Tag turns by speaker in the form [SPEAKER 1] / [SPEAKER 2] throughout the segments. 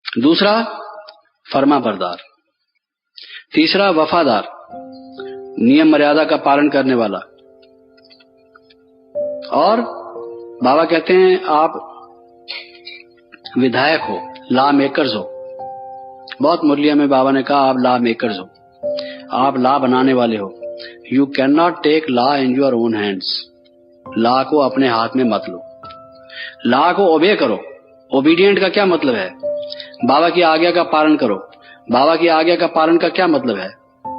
[SPEAKER 1] दूसरा फर्मा बरदार, तीसरा वफादार, नियम मर्यादा का पालन करने वाला। और बाबा कहते हैं आप विधायक हो, लॉ मेकर्स हो। बहुत मुरलिया में बाबा ने कहा आप लॉ मेकर्स हो, आप लॉ बनाने वाले हो। You can not take law in your own hands. Law को अपने हाथ में मत लो, लॉ को ओबे करो। ओबीडियंट का क्या मतलब है? बाबा की आज्ञा का पालन करो। बाबा की आज्ञा का पालन का क्या मतलब है?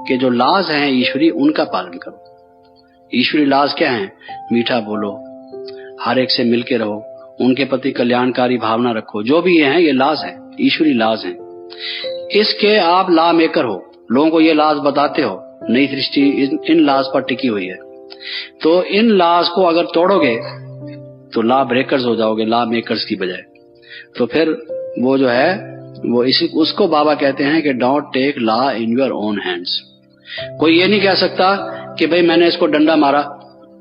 [SPEAKER 1] कि जो लॉज हैं ईश्वरी, उनका पालन करो। ईश्वरी लॉज क्या हैं? मीठा बोलो, हर एक से मिलके रहो, उनके प्रति कल्याणकारी भावना रखो। जो भी ये हैं ये लॉज हैं, ईश्वरी लॉज हैं। इसके आप लॉ मेकर हो, लोगों को ये लॉज बताते हो। नई सृष्टि इन लॉज पर टिकी हुई है। तो इन लॉज को अगर तोड़ोगे तो लॉ ब्रेकर्स हो जाओगे, लॉ मेकर्स की बजाय। तो फिर वो जो है वो उसको बाबा कहते हैं कि don't take law in your own hands. कोई ये नहीं कह सकता कि भाई मैंने इसको डंडा मारा।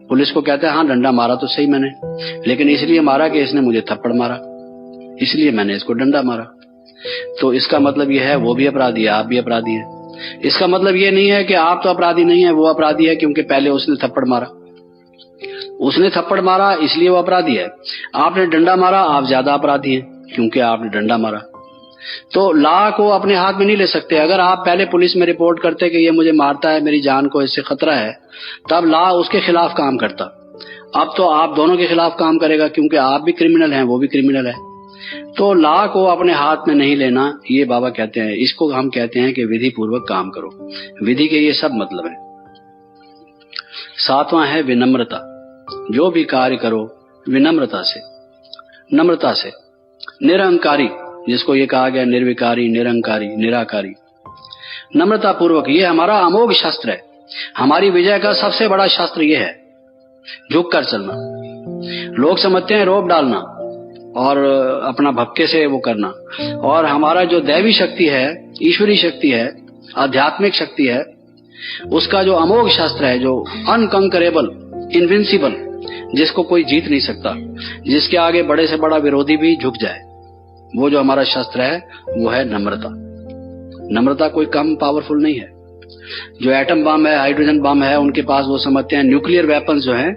[SPEAKER 1] पुलिस को कहते हैं हाँ डंडा मारा तो सही मैंने, लेकिन इसलिए मारा कि इसने मुझे थप्पड़ मारा, इसलिए मैंने इसको डंडा मारा। तो इसका मतलब ये है वो भी अपराधी है, आप भी अपराधी है। इसका मतलब ये नहीं है कि आप तो अपराधी नहीं है, वो अपराधी है क्योंकि पहले उसने थप्पड़ मारा। उसने थप्पड़ मारा इसलिए वो अपराधी है। आपने डंडा मारा, आप ज्यादा अपराधी हैं क्योंकि आपने डंडा मारा। तो लॉ को अपने हाथ में नहीं ले सकते। अगर आप पहले पुलिस में रिपोर्ट करते कि ये मुझे मारता है, मेरी जान को इससे खतरा है, तब लॉ उसके खिलाफ काम करता। अब तो आप दोनों के खिलाफ काम करेगा क्योंकि आप भी क्रिमिनल हैं, वो भी क्रिमिनल है। तो लॉ को अपने हाथ में नहीं लेना, ये बाबा कहते हैं। इसको हम कहते हैं कि विधि पूर्वक काम करो। विधि के ये सब मतलब है। सातवां है विनम्रता। जो भी कार्य करो विनम्रता से, नम्रता से। निरहंकारी, जिसको ये कहा गया निर्विकारी, निरहंकारी, निराकारी, नम्रता पूर्वक। ये हमारा अमोघ शस्त्र है। हमारी विजय का सबसे बड़ा शस्त्र ये है, झुक कर चलना। लोग समझते हैं रोप डालना और अपना भक्के से वो करना, और हमारा जो दैवी शक्ति है, ईश्वरी शक्ति है, आध्यात्मिक शक्ति है, उसका जो अमोघ शस्त्र है, जो अनकंकरेबल, इनविंसिबल, जिसको कोई जीत नहीं सकता, जिसके आगे बड़े से बड़ा विरोधी भी झुक जाए, वो जो हमारा शस्त्र है वो है नम्रता। नम्रता कोई कम पावरफुल नहीं है। जो एटम बम है, हाइड्रोजन बम है, उनके पास वो समझते हैं न्यूक्लियर वेपन्स जो है,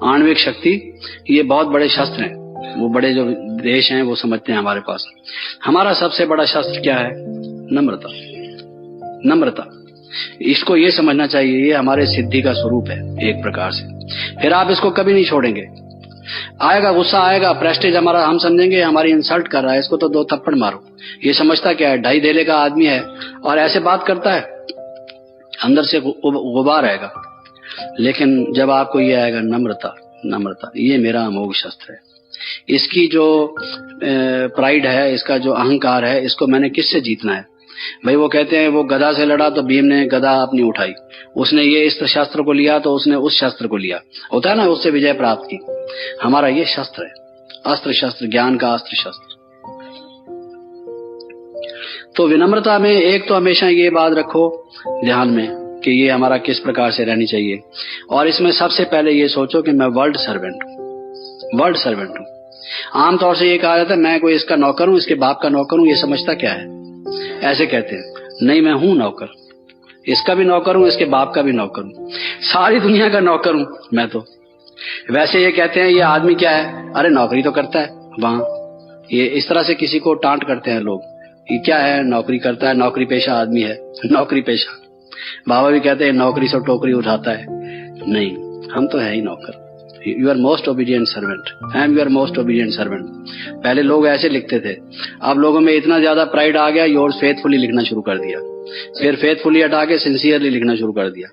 [SPEAKER 1] आणविक शक्ति, ये बहुत बड़े शस्त्र हैं। वो बड़े जो देश हैं वो समझते हैं हमारे पास। हमारा सबसे बड़ा शस्त्र क्या है? नम्रता। नम्रता, इसको ये समझना चाहिए, ये हमारे सिद्धि का स्वरूप है एक प्रकार से। फिर आप इसको कभी नहीं छोड़ेंगे। आएगा गुस्सा, आएगा, प्रेस्टेज हमारा, हम समझेंगे हमारी इंसल्ट कर रहा है, इसको तो दो थप्पड़ मारो। ये समझता क्या है? 2.5 धेले का आदमी है और ऐसे बात करता है, अंदर से गुबार आएगा। लेकिन जब आपको ये आएगा नम्रता, नम्रता, ये मेरा अमोघ शस्त्र है। इसकी जो प्राइड है, इसका जो अहंकार है, इसको मैंने किससे जीतना है? भाई वो कहते हैं वो गधा से लड़ा तो भीम ने गधा अपनी उठाई, उसने ये इस शस्त्र को लिया तो उसने उस शस्त्र को लिया, होता है ना, उससे विजय प्राप्त की। हमारा ये शस्त्र है, अस्त्र शस्त्र, ज्ञान का अस्त्र शस्त्र। तो विनम्रता में एक तो हमेशा ये बात रखो ध्यान में कि ये हमारा किस प्रकार से रहनी चाहिए। और इसमें सबसे पहले ये सोचो कि मैं वर्ल्ड सर्वेंट हूँ, वर्ल्ड सर्वेंट हूँ। आमतौर से ये कहा जाता है मैं कोई इसका नौकर हूँ, इसके बाप का नौकर हूँ। ये समझता क्या है? ऐसे कहते हैं, नहीं मैं हूं नौकर, इसका भी नौकर हूं, इसके बाप का भी नौकर हूं, सारी दुनिया का नौकर हूं मैं तो। वैसे ये कहते हैं ये आदमी क्या है? अरे नौकरी तो करता है वहां। ये इस तरह से किसी को टांट करते हैं लोग, ये क्या है? नौकरी करता है, नौकरी पेशा आदमी है, नौकरी पेशा। बाबा भी कहते हैं नौकरी से टोकरी उठाता है। नहीं, हम तो है ही नौकर। You are most obedient servant, I am your most obedient servant. पहले लोग ऐसे लिखते थे, अब लोगों में इतना ज्यादा प्राइड आ गया, योर्स फेथफुली लिखना शुरू कर दिया। फिर फेथफुली हटा के सिंसियरली लिखना शुरू कर दिया।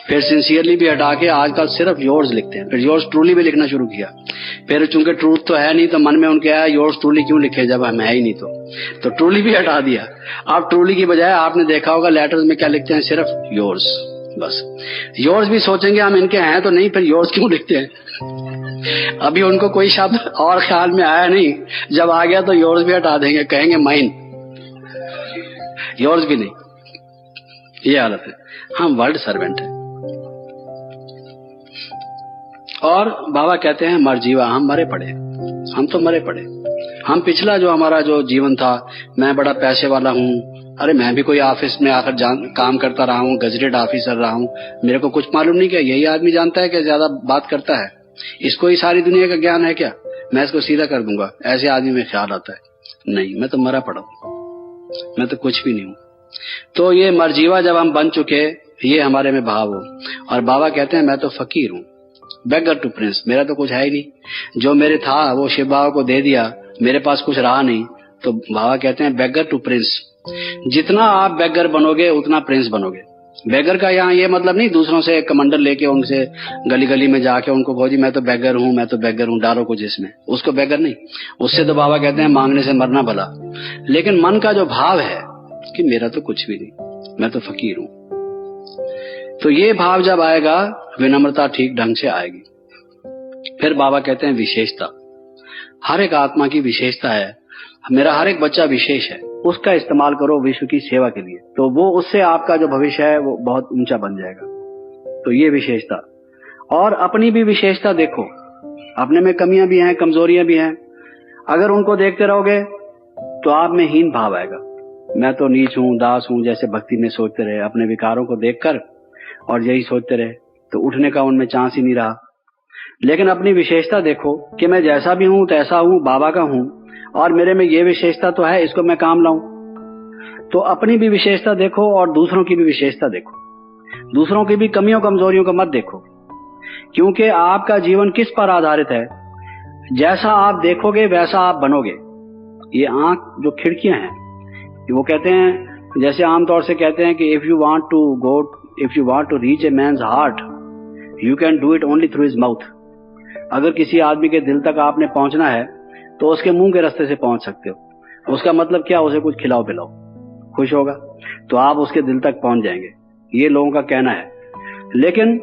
[SPEAKER 1] फिर सिंसियरली भी हटा के आजकल सिर्फ योर्स लिखते हैं। फिर योर्स ट्रूली भी लिखना शुरू किया। फिर चूंकि ट्रूथ तो है नहीं तो मन में उनके आया योर्स ट्रूली क्यों लिखे जब हम है ही नहीं, तो ट्रूली भी हटा दिया। अब ट्रूली की बजाय आपने देखा होगा लेटर्स में क्या लिखते हैं? सिर्फ योर्स, बस। योर्स भी सोचेंगे हम इनके हैं तो नहीं, फिर योर्स क्यों लिखते हैं? अभी उनको कोई शब्द और ख्याल में आया नहीं, जब आ गया तो योर्स भी हटा देंगे, कहेंगे माइन, योर्स भी नहीं। ये हालत है। हम वर्ल्ड सर्वेंट हैं। और बाबा कहते हैं मर जीवा, हम मरे पड़े, हम तो मरे पड़े। हम पिछला जो हमारा जो जीवन था, मैं बड़ा पैसे वाला हूँ, अरे मैं भी कोई ऑफिस में आकर काम करता रहा हूँ, गजटेड ऑफिसर रहा हूँ, मेरे को कुछ मालूम नहीं क्या, यही आदमी जानता है कि ज्यादा बात करता है, इसको ही सारी दुनिया का ज्ञान है क्या, मैं इसको सीधा कर दूंगा, ऐसे आदमी में ख्याल आता है। नहीं, मैं तो मरा पड़ा हूँ, मैं तो कुछ भी नहीं हूँ। तो ये मरजीवा जब हम बन चुके, ये हमारे में भाव हो। और बाबा कहते हैं मैं तो फकीर हूँ, बेगर टू प्रिंस, मेरा तो कुछ है ही नहीं, जो मेरे था वो शिव बाबा को दे दिया, मेरे पास कुछ रहा नहीं। तो बाबा कहते हैं बेगर टू प्रिंस, जितना आप बेगर बनोगे उतना प्रिंस बनोगे। बेगर का यहाँ ये मतलब नहीं दूसरों से कमंडल लेके उनसे गली गली में जाके उनको कहो जी मैं तो बेगर हूँ, मैं तो बेगर हूँ, डालो कुछ इसमें, उसको बेगर नहीं। उससे तो बाबा कहते हैं मांगने से मरना भला। लेकिन मन का जो भाव है कि मेरा तो कुछ भी नहीं, मैं तो फकीर हूँ, तो ये भाव जब आएगा विनम्रता ठीक ढंग से आएगी। फिर बाबा कहते हैं विशेषता, हर एक आत्मा की विशेषता है, मेरा हर एक बच्चा विशेष है, उसका इस्तेमाल करो विश्व की सेवा के लिए, तो वो उससे आपका जो भविष्य है वो बहुत ऊंचा बन जाएगा। तो ये विशेषता, और अपनी भी विशेषता देखो, अपने में कमियां भी हैं, कमजोरियां भी हैं, अगर उनको देखते रहोगे तो आप में हीन भाव आएगा, मैं तो नीच हूं, दास हूं, जैसे भक्ति में सोचते रहे अपने विकारों को देखकर और यही सोचते रहे, तो उठने का उनमें चांस ही नहीं रहा। लेकिन अपनी विशेषता देखो कि मैं जैसा भी हूं तैसा हूं, बाबा का हूं, और मेरे में ये विशेषता तो है, इसको मैं काम लाऊं। तो अपनी भी विशेषता देखो और दूसरों की भी विशेषता देखो, दूसरों की भी कमियों कमजोरियों को मत देखो, क्योंकि आपका जीवन किस पर आधारित है, जैसा आप देखोगे वैसा आप बनोगे। ये आंख जो खिड़कियां हैं, वो कहते हैं, जैसे आमतौर से कहते हैं कि if you want to reach a man's heart you can do it only through his mouth. अगर किसी आदमी के दिल तक आपने पहुंचना है तो उसके मुंह के रास्ते से पहुंच सकते हो। उसका मतलब क्या, उसे कुछ खिलाओ पिलाओ, खुश होगा तो आप उसके दिल तक पहुंच जाएंगे, ये लोगों का कहना है। लेकिन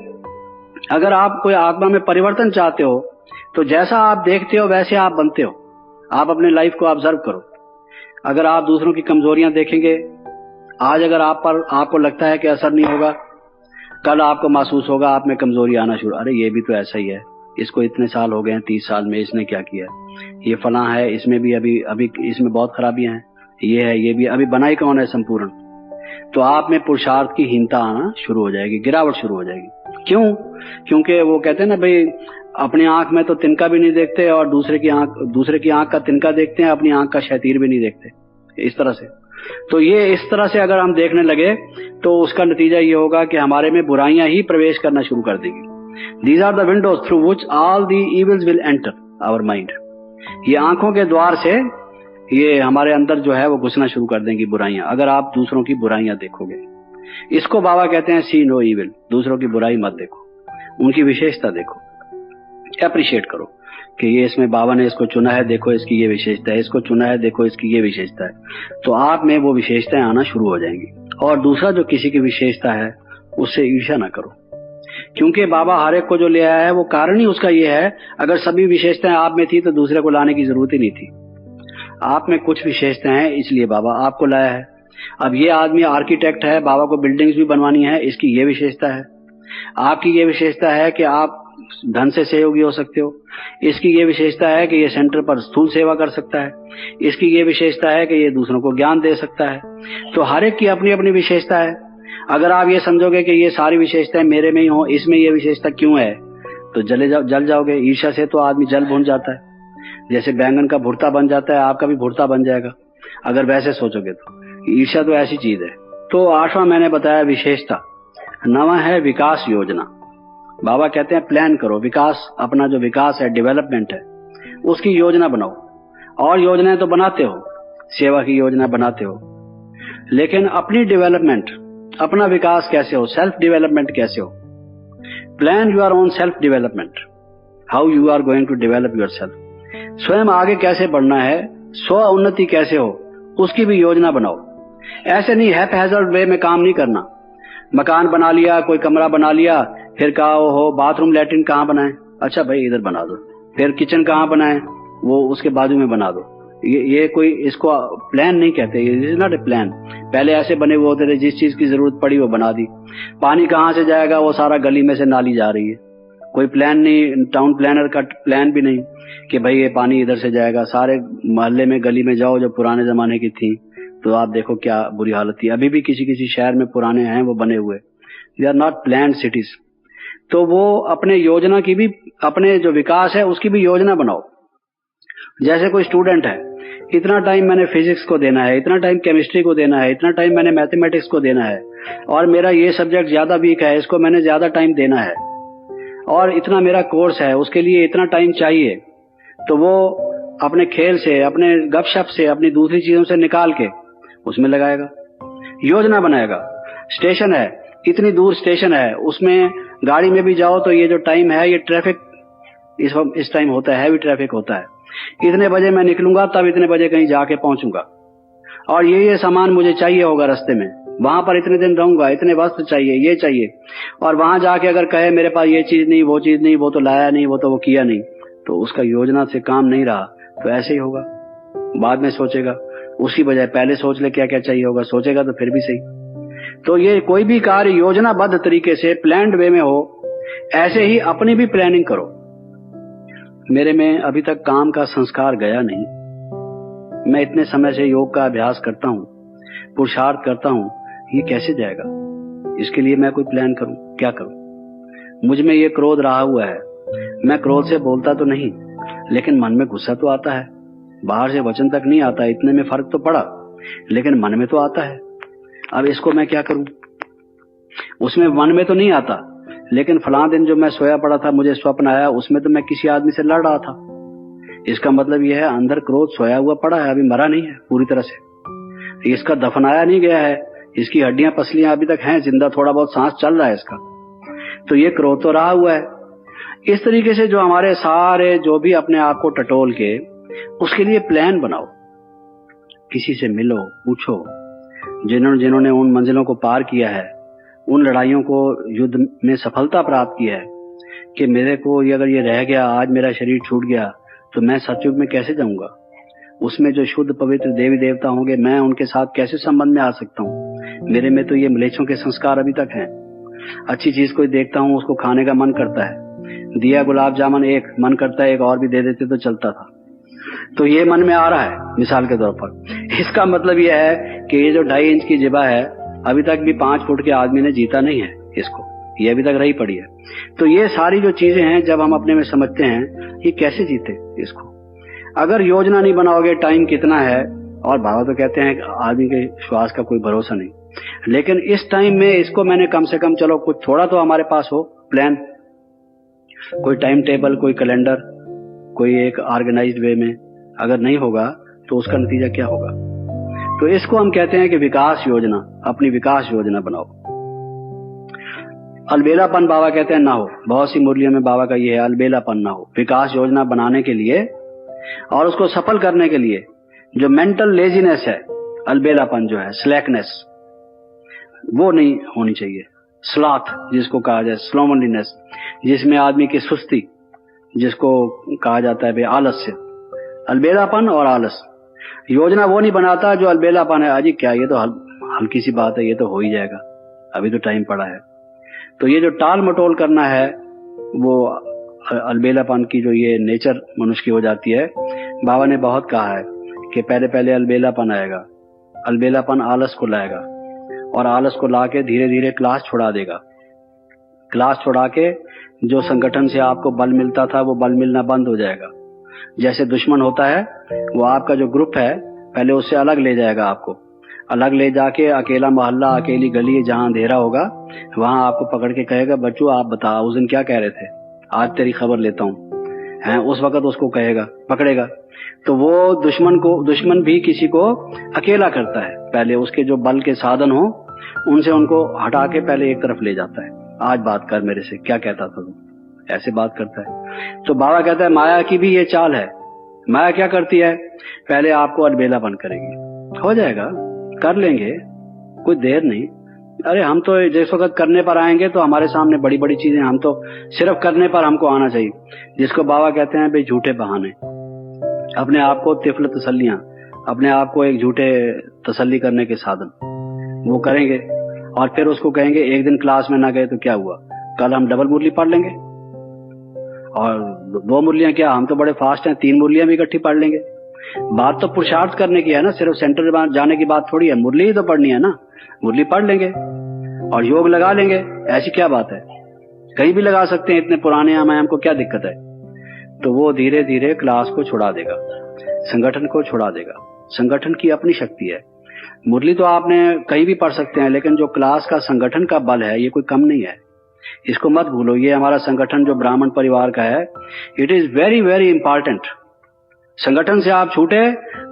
[SPEAKER 1] अगर आप कोई आत्मा में परिवर्तन चाहते हो तो जैसा आप देखते हो वैसे आप बनते हो। आप अपने लाइफ को ऑब्जर्व करो, अगर आप दूसरों की कमजोरियां देखेंगे, आज अगर आपको लगता है कि असर नहीं होगा, कल आपको महसूस होगा आप में कमजोरी आना शुरू, अरे ये भी तो ऐसा ही है, इसको इतने साल हो गए हैं, 30 साल में इसने क्या किया, ये फला है, इसमें भी अभी इसमें बहुत खराबियां हैं, ये है, ये भी अभी बनाई कौन है संपूर्ण। तो आप में पुरुषार्थ की हीनता आना शुरू हो जाएगी, गिरावट शुरू हो जाएगी। क्यों? क्योंकि वो कहते हैं ना भाई, अपनी आंख में तो तिनका भी नहीं देखते और दूसरे की आंख का तिनका देखते हैं, अपनी आंख का शैतीर भी नहीं देखते, इस तरह से। तो ये इस तरह से अगर हम देखने लगे तो उसका नतीजा ये होगा कि हमारे में बुराइयां ही प्रवेश करना शुरू कर देगी। These are the windows through which all the evils will enter our mind. ये आंखों के द्वार से ये हमारे अंदर जो है वो घुसना शुरू कर देंगी बुराइयां, अगर आप दूसरों की बुराइयां देखोगे। इसको बाबा कहते हैं सी नो इविल, दूसरों की बुराई मत देखो, उनकी विशेषता देखो, अप्रिशिएट करो कि ये इसमें बाबा ने इसको चुना है, देखो इसकी ये विशेषता है, इसको चुना है, देखो इसकी ये विशेषता है। तो आप में वो विशेषताएं आना शुरू हो जाएंगी। और दूसरा जो किसी की विशेषता है उससे ईर्ष्या ना करो, क्योंकि बाबा हर एक को जो ले आया है वो कारण ही उसका ये है, अगर सभी विशेषताएं आप में थी तो दूसरे को लाने की जरूरत ही नहीं थी। आप में कुछ विशेषताएं हैं इसलिए बाबा आपको लाया है। अब ये आदमी आर्किटेक्ट है, बाबा को बिल्डिंग्स भी बनवानी है, इसकी ये विशेषता है। आपकी ये विशेषता है कि आप धन से सहयोगी हो सकते हो, इसकी ये विशेषता है कि ये सेंटर पर स्थूल सेवा कर सकता है, इसकी ये विशेषता है कि ये दूसरों को ज्ञान दे सकता है। तो हर एक की अपनी अपनी विशेषता है। अगर आप ये समझोगे कि ये सारी विशेषताएं मेरे में ही हो, इसमें ये विशेषता क्यों है, तो जल जाओगे। ईर्ष्या से तो आदमी जल भुन जाता है, जैसे बैंगन का भुर्ता बन जाता है, आपका भी भुर्ता बन जाएगा अगर वैसे सोचोगे तो। ईर्ष्या तो ऐसी चीज है। तो 8वां मैंने बताया विशेषता। 9वां है विकास योजना। बाबा कहते हैं प्लान करो, विकास, अपना जो विकास है, डेवलपमेंट है, उसकी योजना बनाओ। और योजनाएं तो बनाते हो, सेवा की योजना बनाते हो, लेकिन अपनी डेवलपमेंट, अपना विकास कैसे हो, सेल्फ डेवलपमेंट कैसे हो। Plan your own self development, how you are going to develop your self. स्वयं आगे कैसे बढ़ना है, स्व उन्नति कैसे हो, उसकी भी योजना बनाओ। ऐसे नहीं हैज़ार्ड वे में काम नहीं करना। मकान बना लिया, कोई कमरा बना लिया, फिर कहा हो बाथरूम लैट्रिन कहाँ बनाए, अच्छा भाई इधर बना दो, फिर किचन कहाँ बनाए, वो उसके बाजू में बना दो। ये कोई, इसको प्लान नहीं कहते, ये इज नॉट ए प्लान। पहले ऐसे बने हुए होते थे, जिस चीज की जरूरत पड़ी वो बना दी। पानी कहाँ से जाएगा, वो सारा गली में से नाली जा रही है, कोई प्लान नहीं, टाउन प्लानर का प्लान भी नहीं कि भाई ये पानी इधर से जाएगा। सारे मोहल्ले में गली में जाओ जो पुराने जमाने की थी तो आप देखो क्या बुरी हालत थी। अभी भी किसी किसी शहर में पुराने हैं वो बने हुए, they are not planned cities. तो वो अपने योजना की भी, अपने जो विकास है उसकी भी योजना बनाओ। जैसे कोई स्टूडेंट है, इतना टाइम मैंने फिजिक्स को देना है, इतना टाइम केमिस्ट्री को देना है, इतना टाइम मैंने मैथमेटिक्स को देना है, और मेरा ये सब्जेक्ट ज्यादा वीक है, इसको मैंने ज्यादा टाइम देना है, और इतना मेरा कोर्स है, उसके लिए इतना टाइम चाहिए। तो वो अपने खेल से, अपने गपशप से, अपनी दूसरी चीजों से निकाल के उसमें लगाएगा, योजना बनाएगा। स्टेशन है, इतनी दूर स्टेशन है, उसमें गाड़ी में भी जाओ तो ये जो टाइम है, ये ट्रैफिक इस टाइम होता है, हैवी ट्रैफिक होता है, इतने बजे मैं निकलूंगा तब इतने बजे कहीं जाके पहुंचूंगा, और ये सामान मुझे चाहिए होगा रास्ते में, वहां पर इतने दिन रहूंगा, इतने वस्त्र चाहिए, ये चाहिए। और वहां जाके अगर कहे मेरे पास ये चीज नहीं, वो चीज नहीं, वो तो लाया नहीं, वो तो वो किया नहीं, तो उसका योजना से काम नहीं रहा, तो ऐसे ही होगा। बाद में सोचेगा, उसी बजाय पहले सोच ले क्या क्या चाहिए होगा, सोचेगा तो फिर भी सही। तो ये कोई भी कार्य योजनाबद्ध तरीके से प्लान्ड वे में हो, ऐसे ही अपनी भी प्लानिंग करो। मेरे में अभी तक काम का संस्कार गया नहीं। मैं इतने समय से योग का अभ्यास करता हूँ, पुरुषार्थ करता हूँ, ये कैसे जाएगा? इसके लिए मैं कोई प्लान करूं, क्या करूं? मुझ में ये क्रोध रहा हुआ है, मैं क्रोध से बोलता तो नहीं, लेकिन मन में गुस्सा तो आता है, बाहर से वचन तक नहीं आता, इतने में फर्क तो पड़ा, लेकिन मन में तो आता है। अब इसको मैं क्या करूं? उसमें मन में तो नहीं आता, लेकिन फलां दिन जो मैं सोया पड़ा था, मुझे स्वप्न आया, उसमें तो मैं किसी आदमी से लड़ रहा था। इसका मतलब यह है अंदर क्रोध सोया हुआ पड़ा है, अभी मरा नहीं है पूरी तरह से, इसका दफनाया नहीं गया है, इसकी हड्डियां पसलियां अभी तक हैं जिंदा, थोड़ा बहुत सांस चल रहा है इसका, तो ये क्रोध तो रहा हुआ है। इस तरीके से जो हमारे सारे जो भी अपने आप को टटोल के, उसके लिए प्लान बनाओ। किसी से मिलो, पूछो, जिन्होंने उन मंजिलों को पार किया है, उन लड़ाइयों को युद्ध में सफलता प्राप्त की है, कि मेरे को ये अगर ये रह गया, आज मेरा शरीर छूट गया, तो मैं सतयुग में कैसे जाऊंगा? उसमें जो शुद्ध पवित्र देवी देवता होंगे, मैं उनके साथ कैसे संबंध में आ सकता हूँ? मेरे में तो ये म्लेच्छों के संस्कार अभी तक हैं। अच्छी चीज कोई देखता हूँ, उसको खाने का मन करता है, दिया गुलाब जामुन एक मन करता है, एक और भी दे देते तो चलता था, तो ये मन में आ रहा है मिसाल के तौर पर। इसका मतलब यह है कि ये जो 2.5 इंच की जिबा है, अभी तक भी 5 फुट के आदमी ने जीता नहीं है इसको, ये अभी तक रही पड़ी है। तो ये सारी जो चीजें हैं, जब हम अपने में समझते हैं, ये कैसे जीते इसको? अगर योजना नहीं बनाओगे, टाइम कितना है, और बाबा तो कहते हैं आदमी के श्वास का कोई भरोसा नहीं, लेकिन इस टाइम में इसको मैंने कम से कम, चलो कुछ थोड़ा तो हमारे पास हो प्लान, कोई टाइम टेबल, कोई कैलेंडर, कोई एक ऑर्गेनाइज्ड वे में अगर नहीं होगा तो उसका नतीजा क्या होगा? तो इसको हम कहते हैं कि विकास योजना, अपनी विकास योजना बनाओ। अलबेलापन बाबा कहते हैं ना हो, बहुत सी मुरलियों में बाबा का ये है, अलबेलापन ना हो। विकास योजना बनाने के लिए और उसको सफल करने के लिए जो मेंटल लेजीनेस है, अलबेलापन जो है, स्लैकनेस, वो नहीं होनी चाहिए। स्लॉथ जिसको कहा जाए, स्लोमलीनेस, जिसमें आदमी की सुस्ती, जिसको कहा जाता है आलस्य, अलबेलापन और आलस। योजना वो नहीं बनाता जो अलबेलापन है, अजी क्या ये तो हल्की सी बात है, ये तो हो ही जाएगा, अभी तो टाइम पड़ा है। तो ये जो टाल मटोल करना है, वो अलबेलापन की जो ये नेचर मनुष्य की हो जाती है। बाबा ने बहुत कहा है कि पहले पहले अलबेलापन आएगा, अलबेलापन आलस को लाएगा, और आलस को ला के धीरे धीरे क्लास छुड़ा देगा। क्लास छुड़ा के जो संगठन से आपको बल मिलता था, वो बल मिलना बंद हो जाएगा। जैसे दुश्मन होता है, वो आपका जो ग्रुप है पहले उससे अलग ले जाएगा, आपको अलग ले जाके अकेला मोहल्ला, अकेली गली, जहां अंधेरा होगा, वहां आपको पकड़ के कहेगा, बच्चों आप बताओ उस दिन क्या कह रहे थे, आज तेरी खबर लेता हूँ, हैं? उस वक्त उसको कहेगा, पकड़ेगा। तो वो दुश्मन भी किसी को अकेला करता है, पहले उसके जो बल के साधन हो उनसे उनको हटा के पहले एक तरफ ले जाता है। आज बात कर मेरे से, क्या कहता था तू, ऐसे बात करता है। तो बाबा कहता है माया की भी ये चाल है। माया क्या करती है, पहले आपको अलबेलापन करेगी, हो जाएगा, कर लेंगे, कोई देर नहीं। अरे हम तो जिस वक्त करने पर आएंगे तो हमारे सामने बड़ी बड़ी चीजें, हम तो सिर्फ करने पर हमको आना चाहिए, जिसको बाबा कहते हैं भाई झूठे बहाने, अपने आप को तिफल तसल्लियां, अपने आप को एक झूठे तसल्ली करने के साधन वो करेंगे, और फिर उसको कहेंगे एक दिन क्लास में ना गए तो क्या हुआ, कल हम डबल मुरली पढ़ लेंगे, और 2 मुरलियां क्या, हम तो बड़े फास्ट हैं, 3 मुरलियां भी इकट्ठी पढ़ लेंगे। बात तो पुरुषार्थ करने की है ना, सिर्फ सेंटर जाने की बात थोड़ी है। मुरली ही तो पढ़नी है ना, मुरली पढ़ लेंगे और योग लगा लेंगे, ऐसी क्या बात है, कहीं भी लगा सकते हैं, इतने पुराने हम हैं, हमको क्या दिक्कत है। तो वो धीरे धीरे क्लास को छुड़ा देगा, संगठन को छुड़ा देगा। संगठन की अपनी शक्ति है। मुरली तो आपने कहीं भी पढ़ सकते हैं, लेकिन जो क्लास का संगठन का बल है ये कोई कम नहीं है, इसको मत भूलो। ये हमारा संगठन जो ब्राह्मण परिवार का है, it is very very important. संगठन से आप छूटे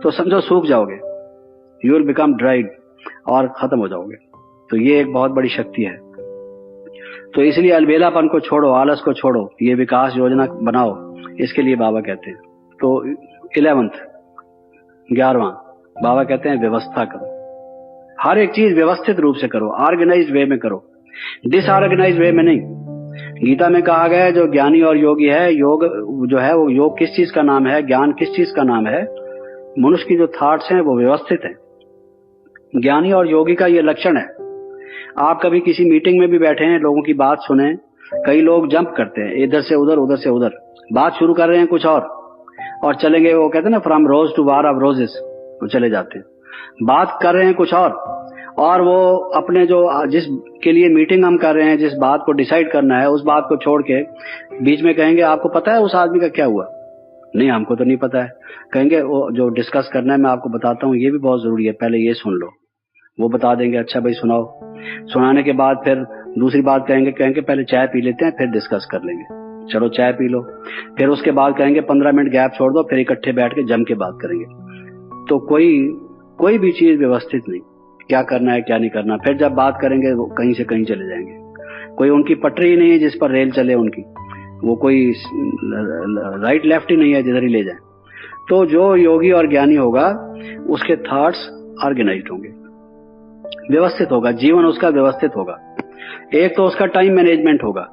[SPEAKER 1] तो समझो सूख जाओगे, यू विल बिकम ड्राइड और खत्म हो जाओगे। तो ये एक बहुत बड़ी शक्ति है। तो इसलिए अलबेलापन को छोड़ो, आलस को छोड़ो, ये विकास योजना बनाओ, इसके लिए बाबा कहते हैं। तो 11वां बाबा कहते हैं व्यवस्था करो, हर एक चीज व्यवस्थित रूप से करो, ऑर्गेनाइज्ड वे में करो, डिसऑर्गेनाइज्ड वे में नहीं। गीता में कहा गया है जो ज्ञानी और योगी है, योग जो है वो योग किस चीज का नाम है, ज्ञान किस चीज का नाम है, मनुष्य की जो थॉट्स हैं वो व्यवस्थित है। ज्ञानी और योगी का ये लक्षण है। आप कभी किसी मीटिंग में भी बैठे हैं, लोगों की बात सुने, कई लोग जंप करते हैं इधर से उधर, उधर से उधर, बात शुरू कर रहे हैं कुछ और चलेंगे, वो कहते हैं ना from rose to bar of roses, वो चले जाते हैं। बात कर रहे हैं कुछ और वो अपने जो जिस के लिए मीटिंग हम कर रहे हैं, जिस बात को डिसाइड करना है, उस बात को छोड़ के बीच में कहेंगे आपको पता है उस आदमी का क्या हुआ? नहीं, हमको तो नहीं पता है। कहेंगे वो जो डिस्कस करना है मैं आपको बताता हूँ, ये भी बहुत जरूरी है, पहले ये सुन लो। वो बता देंगे अच्छा भाई सुनाओ। सुनाने के बाद फिर दूसरी बात कहेंगे पहले चाय पी लेते हैं फिर डिस्कस कर लेंगे। चलो चाय पी लो। फिर उसके बाद कहेंगे 15 मिनट गैप छोड़ दो, फिर इकट्ठे बैठ के जम के बात करेंगे। तो कोई भी चीज व्यवस्थित नहीं, क्या करना है क्या नहीं करना। फिर जब बात करेंगे वो कहीं से कहीं चले जाएंगे। कोई उनकी पटरी ही नहीं है जिस पर रेल चले उनकी, वो कोई राइट लेफ्ट ही नहीं है जिधर ही ले जाए। तो जो योगी और ज्ञानी होगा उसके थॉट्स ऑर्गेनाइज्ड होंगे, व्यवस्थित होगा, जीवन उसका व्यवस्थित होगा। एक तो उसका टाइम मैनेजमेंट होगा,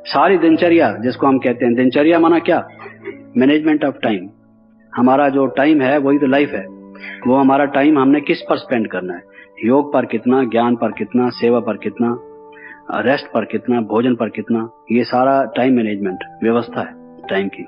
[SPEAKER 1] सारी दिनचर्या जिसको हम कहते हैं, दिनचर्या माना क्या, मैनेजमेंट ऑफ टाइम। हमारा जो टाइम है वही तो लाइफ है। वो हमारा टाइम हमने किस पर स्पेंड करना है, योग पर कितना, ज्ञान पर कितना, सेवा पर कितना, रेस्ट पर कितना, भोजन पर कितना, ये सारा टाइम मैनेजमेंट व्यवस्था है टाइम की।